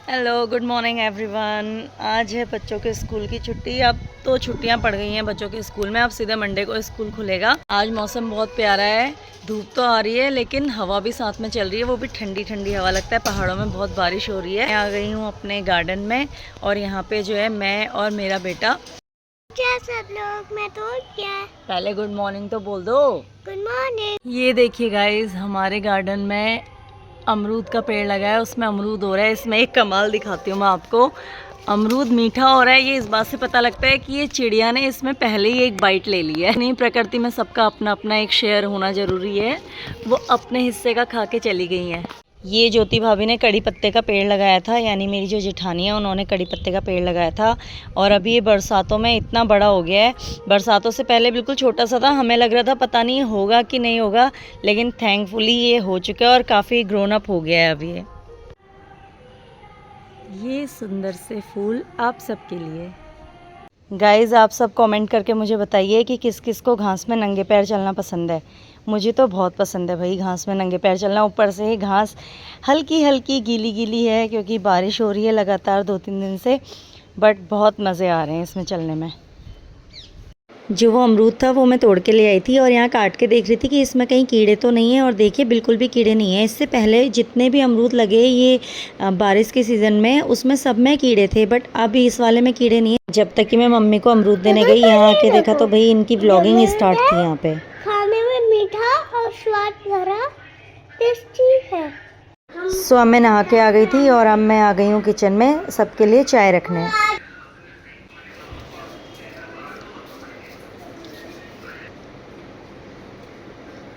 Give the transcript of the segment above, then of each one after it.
Hello good morning everyone. आज है बच्चों के स्कूल की छुट्टी। अब तो छुट्टियां पड़ गई हैं बच्चों के स्कूल में। अब सीधे मंडे को स्कूल खुलेगा। आज मौसम बहुत प्यारा है, धूप तो आ रही है लेकिन हवा भी साथ में चल रही है, वो भी ठंडी ठंडी हवा। लगता है पहाड़ों में बहुत बारिश हो रही है। मैं आ गई हूँ अपने गार्डन में और यहाँ पे जो है मैं और मेरा बेटा। क्या सब लोग, मैं तो क्या पहले गुड मॉर्निंग तो बोल दो। Good morning. ये देखिए गाइज, हमारे गार्डन में अमरूद का पेड़ लगा है, उसमें अमरूद हो रहा है। इसमें एक कमाल दिखाती हूँ मैं आपको। अमरूद मीठा हो रहा है, ये इस बात से पता लगता है कि ये चिड़िया ने इसमें पहले ही एक बाइट ले ली है। नहीं, प्रकृति में सबका अपना अपना एक शेयर होना जरूरी है। वो अपने हिस्से का खा के चली गई हैं। ये ज्योति भाभी ने कड़ी पत्ते का पेड़ लगाया था, यानी मेरी जो जेठानी है उन्होंने कड़ी पत्ते का पेड़ लगाया था। और अभी ये बरसातों में इतना बड़ा हो गया है। बरसातों से पहले बिल्कुल छोटा सा था, हमें लग रहा था पता नहीं होगा कि नहीं होगा, लेकिन थैंकफुली ये हो चुका है और काफ़ी ग्रोन अप हो गया है अभी ये सुंदर से फूल आप सबके लिए। गाइज़, आप सब कमेंट करके मुझे बताइए कि किस किस को घास में नंगे पैर चलना पसंद है। मुझे तो बहुत पसंद है भाई घास में नंगे पैर चलना। ऊपर से ही घास हल्की हल्की गीली गीली है क्योंकि बारिश हो रही है लगातार 2-3 दिन से, बट बहुत मज़े आ रहे हैं इसमें चलने में। जो वो अमरूद था वो मैं तोड़ के ले आई थी और यहाँ काट के देख रही थी कि इसमें कहीं कीड़े तो नहीं है, और देखिए बिल्कुल भी कीड़े नहीं है। इससे पहले जितने भी अमरूद लगे ये बारिश के सीज़न में, उसमें सब में कीड़े थे, बट अब इस वाले में कीड़े नहीं है। जब तक कि मैं मम्मी को अमरूद देने गई, यहाँ आके देखा तो भाई इनकी व्लॉगिंग स्टार्ट थी यहाँ पे। खाने में मीठा और स्वाद भरा टेस्टी है। सो अब मैं नहा के आ गई थी और अब मैं आ गई हूँ किचन में सबके लिए चाय रखने।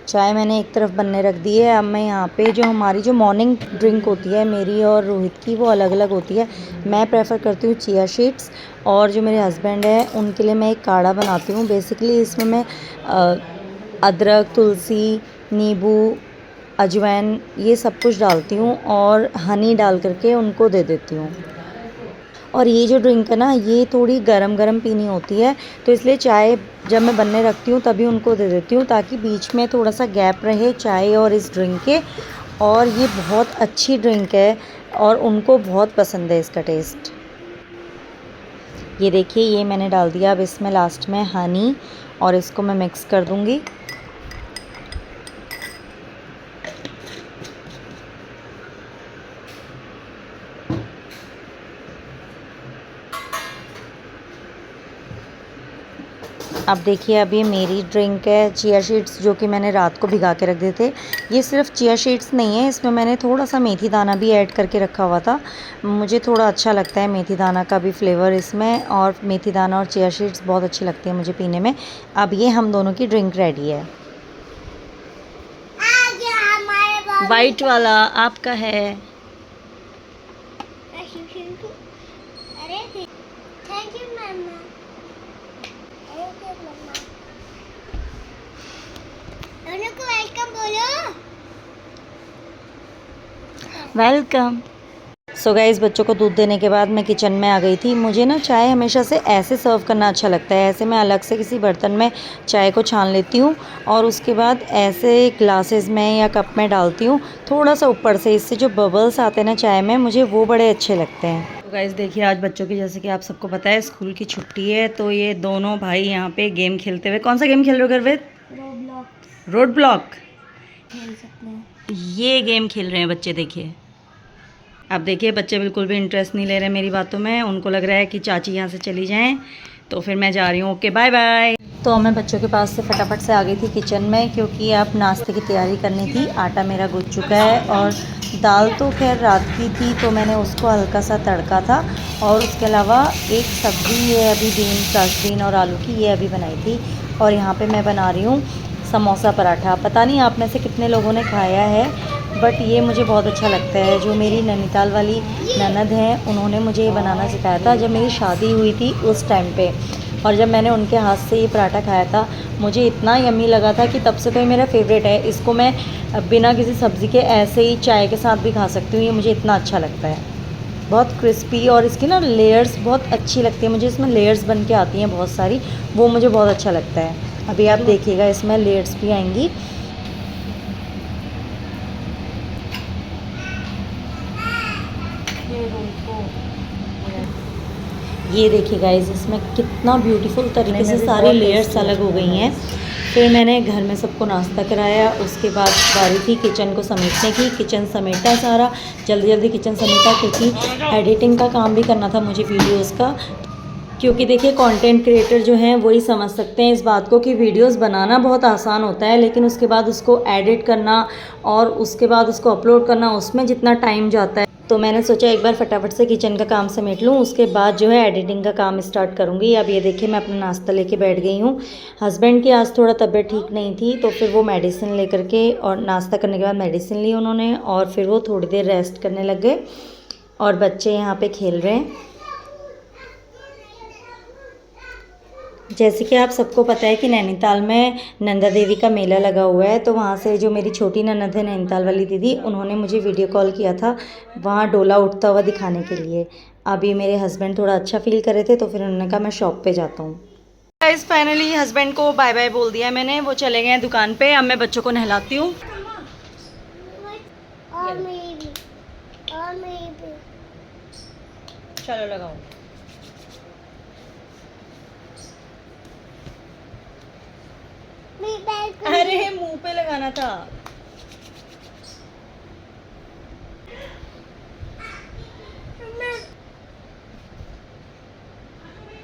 चाय मैंने एक तरफ बनने रख दी है। अब मैं यहाँ पे जो हमारी जो मॉर्निंग ड्रिंक होती है मेरी और रोहित की, वो अलग अलग होती है। मैं प्रेफर करती हूँ चिया सीड्स, और जो मेरे हस्बैंड है उनके लिए मैं एक काढ़ा बनाती हूँ। बेसिकली इसमें मैं अदरक, तुलसी, नींबू, अजवाइन ये सब कुछ डालती हूँ और हनी डाल करके उनको दे देती हूँ। और ये जो ड्रिंक है ना, ये थोड़ी गरम गरम पीनी होती है, तो इसलिए चाय जब मैं बनने रखती हूँ तभी उनको दे देती हूँ, ताकि बीच में थोड़ा सा गैप रहे चाय और इस ड्रिंक के। और ये बहुत अच्छी ड्रिंक है और उनको बहुत पसंद है इसका टेस्ट। ये देखिए, ये मैंने डाल दिया। अब इसमें लास्ट में हनी, और इसको मैं मिक्स कर दूँगी। अब देखिए, अब ये मेरी ड्रिंक है चिया सीड्स, जो कि मैंने रात को भिगा के रख दिए थे। ये सिर्फ चिया सीड्स नहीं है, इसमें मैंने थोड़ा सा मेथी दाना भी ऐड करके रखा हुआ था। मुझे थोड़ा अच्छा लगता है मेथी दाना का भी फ्लेवर इसमें, और मेथी दाना और चिया सीड्स बहुत अच्छी लगती है मुझे पीने में। अब ये हम दोनों की ड्रिंक रेडी है। वाइट वाला आपका है। अरे थैंक यू मम्मा। दोनों को वेलकम बोलो। वेलकम। सो गाइस, बच्चों को दूध देने के बाद मैं किचन में आ गई थी। मुझे ना चाय हमेशा से ऐसे सर्व करना अच्छा लगता है। ऐसे मैं अलग से किसी बर्तन में चाय को छान लेती हूँ और उसके बाद ऐसे ग्लासेस में या कप में डालती हूँ, थोड़ा सा ऊपर से। इससे जो बबल्स आते हैं ना चाय में, मुझे वो बड़े अच्छे लगते हैं। तो गाइस देखिए, आज बच्चों की, जैसे कि आप सबको पता है, स्कूल की छुट्टी है, तो ये दोनों भाई यहाँ पे गेम खेलते हुए। कौन सा गेम खेल रहे हो गर्वित? रोड ब्लॉक खेल सकते हैं। ये गेम खेल रहे हैं बच्चे, देखिए। अब देखिए, बच्चे बिल्कुल भी इंटरेस्ट नहीं ले रहे मेरी बातों में। उनको लग रहा है कि चाची यहाँ से चली जाएं, तो फिर मैं जा रही हूँ। Okay, bye bye. तो मैं बच्चों के पास से फटाफट से आ गई थी किचन में, क्योंकि अब नाश्ते की तैयारी करनी थी। आटा मेरा गूंथ चुका है और दाल तो खैर रात की थी, तो मैंने उसको हल्का सा तड़का था। और उसके अलावा एक सब्ज़ी, ये अभी फ्रेश बीन और आलू की, ये अभी बनाई थी। और यहाँ पर मैं बना रही हूँ समोसा पराठा। पता नहीं आप में से कितने लोगों ने खाया है, बट ये मुझे बहुत अच्छा लगता है। जो मेरी नैनीताल वाली ननद हैं, उन्होंने मुझे ये बनाना सिखाया था जब मेरी शादी हुई थी उस टाइम पे। और जब मैंने उनके हाथ से ये पराठा खाया था, मुझे इतना यम्मी लगा था कि तब से तो ये मेरा फेवरेट है। इसको मैं बिना किसी सब्ज़ी के ऐसे ही चाय के साथ भी खा सकती हूँ। ये मुझे इतना अच्छा लगता है, बहुत क्रिस्पी, और इसकी ना लेयर्स बहुत अच्छी लगती है मुझे। इसमें लेयर्स बन के आती हैं बहुत सारी, वो मुझे बहुत अच्छा लगता है। अभी आप देखिएगा, इसमें लेयर्स भी आएंगी। ये देखिए गाइस, इसमें कितना ब्यूटीफुल तरीके से सारी लेयर्स अलग हो गई हैं। फिर मैंने घर में सबको नाश्ता कराया, उसके बाद बारी थी किचन को समेटने की। किचन समेटा सारा, जल्दी जल्दी किचन समेटा, क्योंकि एडिटिंग का काम भी करना था मुझे वीडियोस का। क्योंकि देखिए कंटेंट क्रिएटर जो हैं वही समझ सकते हैं इस बात को कि वीडियोस बनाना बहुत आसान होता है, लेकिन उसके बाद उसको एडिट करना और उसके बाद उसको अपलोड करना, उसमें जितना टाइम जाता है। तो मैंने सोचा एक बार फटाफट से किचन का काम समेट लूँ, उसके बाद जो है एडिटिंग का काम स्टार्ट करूँगी। अब ये देखिए मैं अपना नाश्ता लेके बैठ गई हूँ। हस्बैंड की आज थोड़ा तबीयत ठीक नहीं थी, तो फिर वो मेडिसिन लेकर के, और नाश्ता करने के बाद मेडिसिन ली उन्होंने, और फिर वो थोड़ी देर रेस्ट करने लग गए। और बच्चे यहाँ पे खेल रहे हैं। जैसे कि आप सबको पता है कि नैनीताल में नंदा देवी का मेला लगा हुआ है, तो वहाँ से जो मेरी छोटी ननद है नैनीताल वाली दीदी, उन्होंने मुझे वीडियो कॉल किया था वहाँ डोला उठता हुआ दिखाने के लिए। अभी मेरे हस्बैंड थोड़ा अच्छा फील कर रहे थे, तो फिर उन्होंने कहा मैं शॉप पे जाता हूँ। गाइस फाइनली हस्बैंड को बाय बाय बोल दिया मैंने, वो चले गए हैं दुकान पे। अब मैं बच्चों को नहलाती हूँ। चलो लगाओ। अरे मुंह पे लगाना था।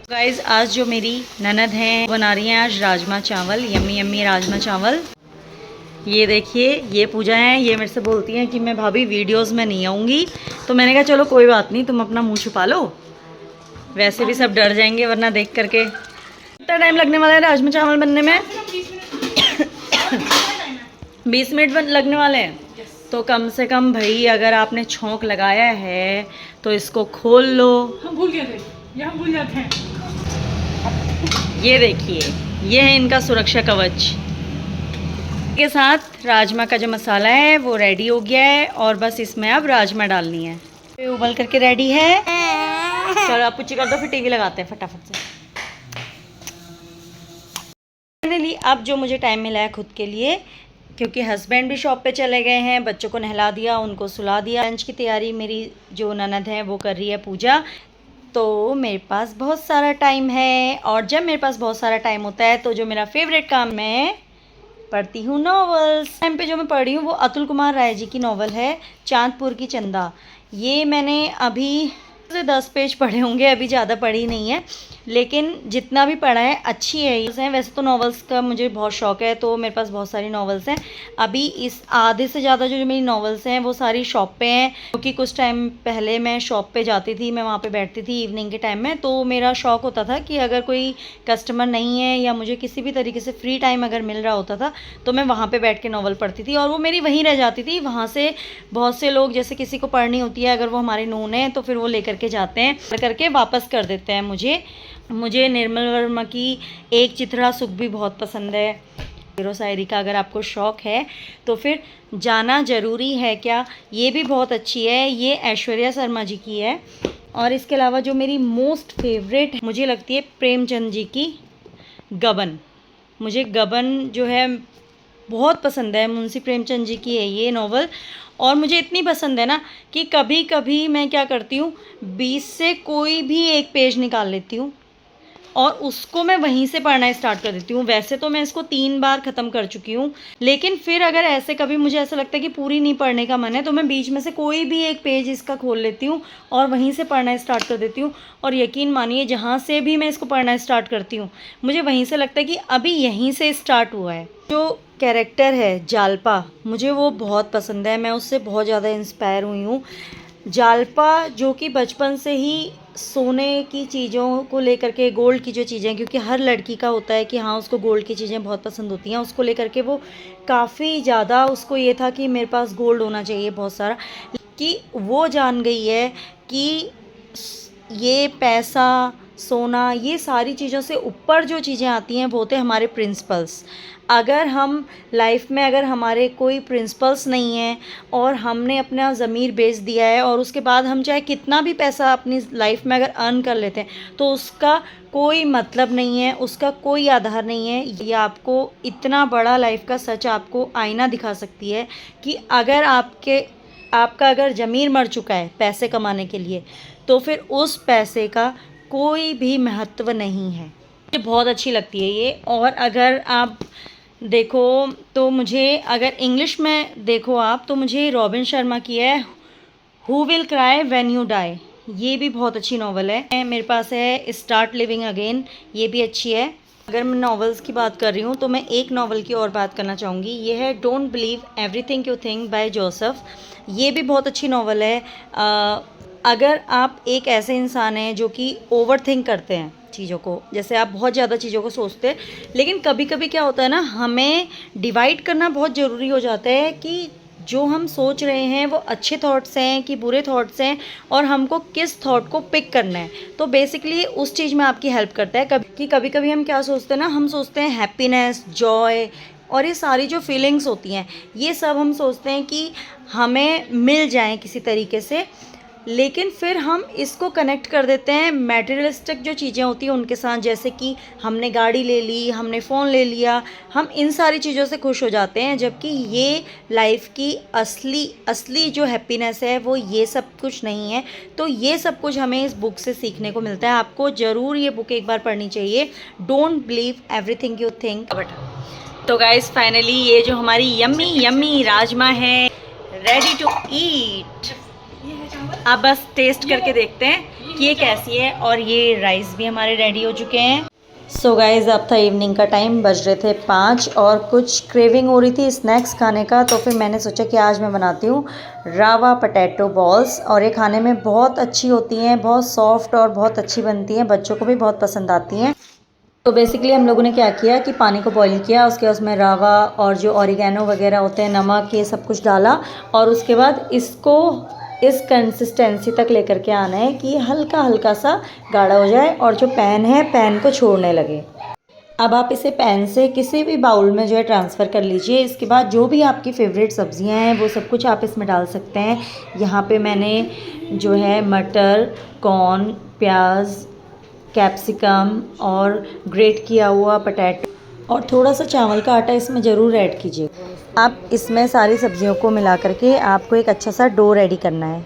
गाइस आज जो मेरी ननद हैं बना रही हैं आज राजमा चावल, यम्मी यम्मी राजमा चावल। ये देखिए ये पूजा है, ये मेरे से बोलती हैं कि मैं भाभी वीडियोस में नहीं आऊँगी, तो मैंने कहा चलो कोई बात नहीं, तुम अपना मुंह छुपा लो, वैसे भी सब डर जाएंगे वरना देख करके। कितना टाइम लगने वाला है राजमा चावल बनने में? 20 मिनट लगने वाले हैं। तो कम से कम भाई अगर आपने छौंक लगाया है तो इसको खोल लो। हम भूल गए थे, ये हम भूल जाते हैं। ये देखिए ये है इनका सुरक्षा कवच। के साथ राजमा का जो मसाला है वो रेडी हो गया है, और बस इसमें अब राजमा डालनी है। उबल करके रेडी है। चलो आप पुच्ची कर दो, फिर टीवी लगाते हैं फटाफट से। फाइनली अब जो मुझे टाइम मिला है खुद के लिए, क्योंकि हस्बैंड भी शॉप पे चले गए हैं, बच्चों को नहला दिया, उनको सुला दिया। लंच की तैयारी मेरी जो ननद है वो कर रही है पूजा। तो मेरे पास बहुत सारा टाइम है, और जब मेरे पास बहुत सारा टाइम होता है तो जो मेरा फेवरेट काम, मैं पढ़ती हूँ नॉवेल्स। टाइम पे जो मैं पढ़ रही हूँ वो अतुल कुमार राय जी की नॉवल है चांदपुर की चंदा। ये मैंने अभी 10 पेज पढ़े होंगे, अभी ज़्यादा पढ़ी नहीं है, लेकिन जितना भी पढ़ा है अच्छी है। वैसे तो नॉवेल्स का मुझे बहुत शौक़ है, तो मेरे पास बहुत सारी नॉवेल्स हैं। अभी इस आधे से ज़्यादा जो मेरी नॉवेल्स हैं वो सारी शॉप पे हैं, क्योंकि कुछ टाइम पहले मैं शॉप पे जाती थी, मैं वहाँ पे बैठती थी इवनिंग के टाइम में। तो मेरा शौक़ होता था कि अगर कोई कस्टमर नहीं है या मुझे किसी भी तरीके से फ्री टाइम अगर मिल रहा होता था तो मैं वहाँ पर बैठ के नॉवल पढ़ती थी, और वो मेरी वहीं रह जाती थी। वहाँ से बहुत से लोग, जैसे किसी को पढ़नी होती है, अगर वो हमारे नून है तो फिर वो लेकर के जाते हैं, पढ़ करके वापस कर देते हैं। मुझे निर्मल वर्मा की एक चित्रा सुख भी बहुत पसंद है। हीरो शायरी का अगर आपको शौक़ है तो फिर जाना ज़रूरी है क्या, ये भी बहुत अच्छी है। ये ऐश्वर्या शर्मा जी की है। और इसके अलावा जो मेरी मोस्ट फेवरेट मुझे लगती है प्रेमचंद जी की गबन। मुझे गबन जो है बहुत पसंद है, मुंशी प्रेमचंद जी की है ये नॉवल। और मुझे इतनी पसंद है ना कि कभी कभी मैं क्या करती हूँ, 20 से कोई भी एक पेज निकाल लेती हूँ और उसको मैं वहीं से पढ़ना स्टार्ट कर देती हूँ। वैसे तो मैं इसको 3 बार ख़त्म कर चुकी हूँ, लेकिन फिर अगर ऐसे कभी मुझे ऐसा लगता है कि पूरी नहीं पढ़ने का मन है, तो मैं बीच में से कोई भी एक पेज इसका खोल लेती हूँ और वहीं से पढ़ना स्टार्ट कर देती हूँ। और यकीन मानिए जहाँ से भी मैं इसको पढ़ना स्टार्ट करती हूँ मुझे वहीं से लगता है कि अभी यहीं से स्टार्ट हुआ है। जो कैरेक्टर है जालपा, मुझे वो बहुत पसंद है, मैं उससे बहुत ज़्यादा इंस्पायर हुई हूँ। जालपा जो कि बचपन से ही सोने की चीज़ों को लेकर के, गोल्ड की जो चीज़ें, क्योंकि हर लड़की का होता है कि हाँ उसको गोल्ड की चीज़ें बहुत पसंद होती हैं, उसको लेकर के वो काफ़ी ज़्यादा, उसको ये था कि मेरे पास गोल्ड होना चाहिए बहुत सारा। कि वो जान गई है कि ये पैसा, सोना, ये सारी चीज़ों से ऊपर जो चीज़ें आती हैं वो होते हैं हमारे प्रिंसिपल्स। अगर हम लाइफ में, अगर हमारे कोई प्रिंसिपल्स नहीं हैं और हमने अपना ज़मीर बेच दिया है, और उसके बाद हम चाहे कितना भी पैसा अपनी लाइफ में अगर अर्न कर लेते हैं तो उसका कोई मतलब नहीं है, उसका कोई आधार नहीं है। ये आपको इतना बड़ा लाइफ का सच आपको आईना दिखा सकती है कि अगर आपके आपका अगर ज़मीर मर चुका है पैसे कमाने के लिए, तो फिर उस पैसे का कोई भी महत्व नहीं है। मुझे बहुत अच्छी लगती है ये। और अगर आप देखो तो मुझे, अगर इंग्लिश में देखो आप, तो मुझे रॉबिन शर्मा की है who will cry when you die, ये भी बहुत अच्छी नावल है। मेरे पास है स्टार्ट लिविंग अगेन, ये भी अच्छी है। अगर मैं नावल्स की बात कर रही हूँ तो मैं एक नावल की और बात करना चाहूँगी, ये है don't believe everything you think by Joseph. ये भी बहुत अच्छी नावल है। अगर आप एक ऐसे इंसान हैं जो कि ओवर थिंक करते हैं चीज़ों को, जैसे आप बहुत ज़्यादा चीज़ों को सोचते हैं, लेकिन कभी कभी क्या होता है ना, हमें डिवाइड करना बहुत ज़रूरी हो जाता है कि जो हम सोच रहे हैं वो अच्छे थॉट्स हैं कि बुरे थॉट्स हैं, और हमको किस थॉट को पिक करना है। तो बेसिकली उस चीज़ में आपकी हेल्प करता है। कभी कभी हम क्या सोचते हैं ना, हम सोचते हैं हैप्पीनेस, जॉय और ये सारी जो फीलिंग्स होती हैं, ये सब हम सोचते हैं कि हमें मिल जाएं किसी तरीके से, लेकिन फिर हम इसको कनेक्ट कर देते हैं मटेरियलिस्टिक जो चीज़ें होती हैं उनके साथ। जैसे कि हमने गाड़ी ले ली, हमने फ़ोन ले लिया, हम इन सारी चीज़ों से खुश हो जाते हैं, जबकि ये लाइफ की असली जो हैप्पीनेस है वो ये सब कुछ नहीं है। तो ये सब कुछ हमें इस बुक से सीखने को मिलता है। आपको ज़रूर ये बुक एक बार पढ़नी चाहिए, don't believe everything you think. तो गाइस फाइनली ये जो हमारी यम्मी यम्मी राजमा है रेडी टू ईट। आप बस टेस्ट करके देखते हैं कि ये कैसी है। और ये राइस भी हमारे रेडी हो चुके हैं। सो गाइस अब था इवनिंग का टाइम, बज रहे थे 5 और कुछ क्रेविंग हो रही थी स्नैक्स खाने का। तो फिर मैंने सोचा कि आज मैं बनाती हूँ रावा पोटैटो बॉल्स, और ये खाने में बहुत अच्छी होती हैं, बहुत सॉफ्ट और बहुत अच्छी बनती हैं, बच्चों को भी बहुत पसंद आती हैं। तो बेसिकली हम लोगों ने क्या किया कि पानी को बॉईल किया, उसके बाद उसमें रावा और जो ऑरिगेनो वगैरह होते हैं, नमक, ये सब कुछ डाला, और उसके बाद इसको इस कंसिस्टेंसी तक लेकर के आना है कि हल्का हल्का सा गाढ़ा हो जाए और जो पैन है पैन को छोड़ने लगे। अब आप इसे पैन से किसी भी बाउल में जो है ट्रांसफ़र कर लीजिए। इसके बाद जो भी आपकी फेवरेट सब्जियां हैं वो सब कुछ आप इसमें डाल सकते हैं। यहाँ पे मैंने जो है मटर, कॉर्न, प्याज, कैप्सिकम और ग्रेट किया हुआ पोटैटो और थोड़ा सा चावल का आटा इसमें ज़रूर ऐड कीजिए। आप इसमें सारी सब्जियों को मिला करके आपको एक अच्छा सा डो रेडी करना है।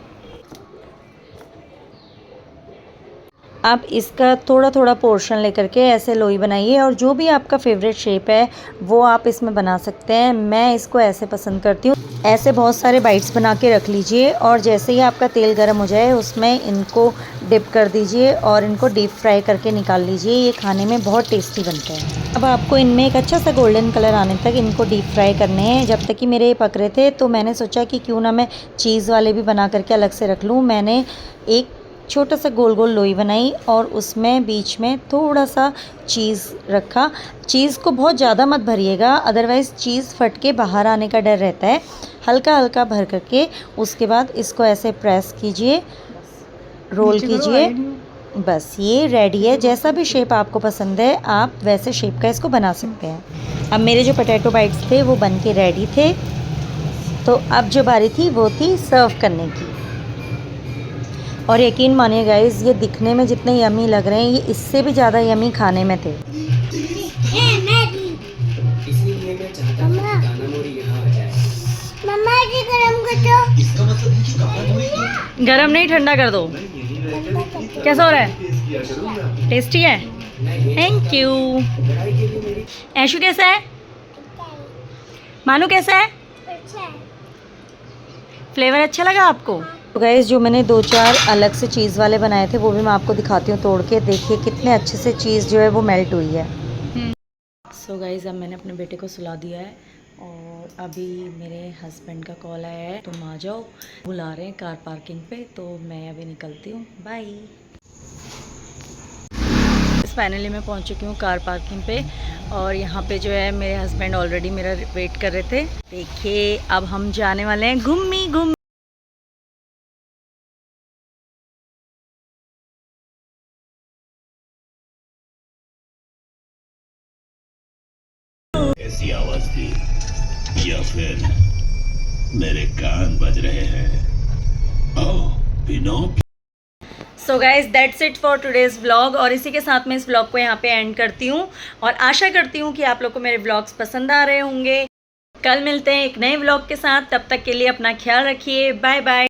आप इसका थोड़ा थोड़ा पोर्शन लेकर के ऐसे लोई बनाइए, और जो भी आपका फेवरेट शेप है वो आप इसमें बना सकते हैं। मैं इसको ऐसे पसंद करती हूँ। ऐसे बहुत सारे बाइट्स बना के रख लीजिए, और जैसे ही आपका तेल गर्म हो जाए उसमें इनको डिप कर दीजिए और इनको डीप फ्राई करके निकाल लीजिए। ये खाने में बहुत टेस्टी बनते हैं। अब आपको इनमें एक अच्छा सा गोल्डन कलर आने तक इनको डीप फ्राई करने हैं। जब तक कि मेरे ये पक रहे थे तो मैंने सोचा कि क्यों ना मैं चीज़ वाले भी बना करके अलग से रख लूँ। मैंने एक छोटा सा गोल गोल लोई बनाई और उसमें बीच में थोड़ा सा चीज़ रखा। चीज़ को बहुत ज़्यादा मत भरिएगा, अदरवाइज़ चीज़ फट के बाहर आने का डर रहता है। हल्का हल्का भर करके उसके बाद इसको ऐसे प्रेस कीजिए, रोल कीजिए। बस ये रेडी है। जैसा भी शेप आपको पसंद है आप वैसे शेप का इसको बना सकते हैं। अब मेरे जो पोटैटो बाइट्स थे वो बन के रेडी थे, तो अब जो बारी थी वो थी सर्व करने की। और यकीन मानिए गाइस, ये दिखने में जितने यमी लग रहे हैं ये इससे भी ज़्यादा यमी खाने में थे। मम्मा जी गरम कर दो। गरम नहीं, ठंडा कर दो। कैसा हो रहा है? टेस्टी है? Thank you. ऐशु कैसा है? मानू कैसा है? फ्लेवर अच्छा लगा आपको? तो गाइस जो मैंने 2-4 अलग से चीज़ वाले बनाए थे वो भी मैं आपको दिखाती हूँ तोड़ के। देखिए कितने अच्छे से चीज़ जो है वो मेल्ट हुई है। सो गाइस अब मैंने अपने बेटे को सुला दिया है और अभी मेरे हस्बैंड का कॉल आया है, तुम आ जाओ, बुला रहे हैं कार पार्किंग पे, तो मैं अभी निकलती हूँ। बाय। फाइनली मैं पहुँच चुकी हूँ कार पार्किंग पे, और यहाँ पे जो है मेरे हस्बैंड ऑलरेडी मेरा वेट कर रहे थे। देखिए अब हम जाने वाले हैं घूमी घूम। ऐसी आवाज थी या फिर मेरे कान बज रहे हैं? Oh Pinocchio. So guys that's it for today's vlog, और इसी के साथ मैं इस व्लॉग को यहाँ पे एंड करती हूँ, और आशा करती हूँ कि आप लोग को मेरे व्लॉग्स पसंद आ रहे होंगे। कल मिलते हैं एक नए व्लॉग के साथ, तब तक के लिए अपना ख्याल रखिए, बाय बाय।